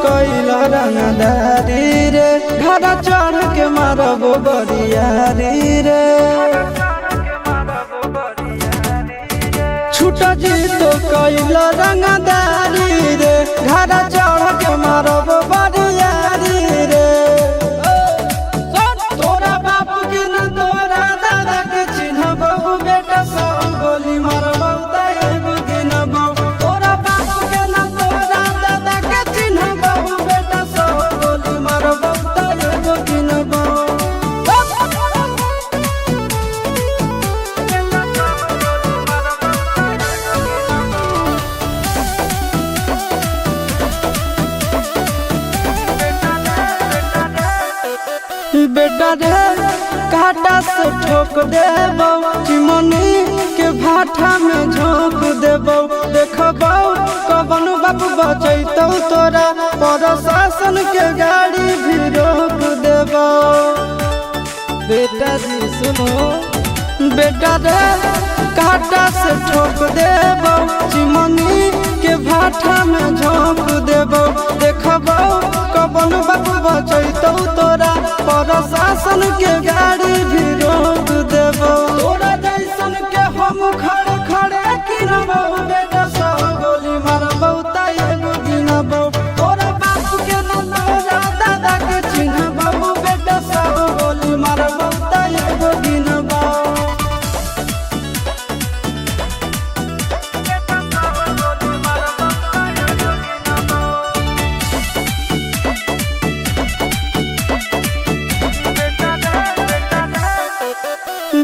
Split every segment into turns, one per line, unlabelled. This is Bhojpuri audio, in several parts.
कैला रंगदारी रे घर चढ़ के मारबो बरियारी रे छूटा जी तो कैला रंगदारी रे घर चढ़ के मारबो बरियारी रे तोरा बाप के न तोरा दादा के चिन्हबो बेटा सब गोली मारबो एगो गिनबो तोरा बाप के न तोरा दादा के चिन्हबो बेटा सब गोली मारबो एगो गिनबो बेटा रे काटा से ठोक देबो चिमनी के भाठा में झोंक देबो देखबो कवन बाप बचैतौ तोरा प्रशासन के गाड़ी भी रोक देबो बेटा जी सुनो बेटा रे काटा से ठोक देबो चिमनी के भाठा में झोंक देबो देखबो कवन बाप बचैतौ तोरा प्रशासन के गाड़ी भी रोक देबो तोरा जैसन के हम खड़े खड़े गिनबो बेटा सब गोली मारबो एगो गिनबो तोरा बाप के न तोरा दादा के चिन्हबो बेटा सब गोली मारबो एगो गिनबो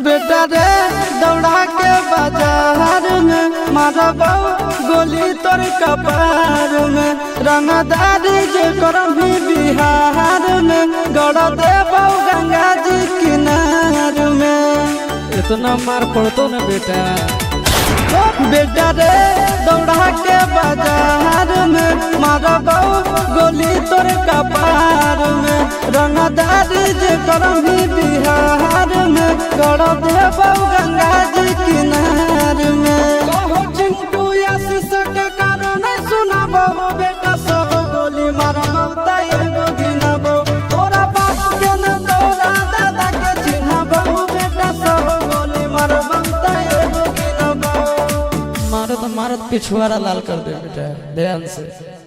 बेटा रे दौड़ा के बाजार में मारबो गोली तोर कपार में रंगदारी जे करभी बिहार में गड़ देबो गंगा जी किनार में
इतना मार पड़तो न बेटा
बेटा रे दौड़ा के बाजार में मारबो गोली तोर कपार में रंगदारी जे करभी बिहार में गड़ देबो गंगा जी किनार में कहो चिंटू आशीष के कारण सुनबो बेटा सब गोली मारबो एगो गिनबो तोरा बाप के न तोरा दादा के चिन्हबो बेटा सब गोली मारबो एगो गिनबो
मारत मारत पिछुआरा लाल कर दे बेटा ध्यान से।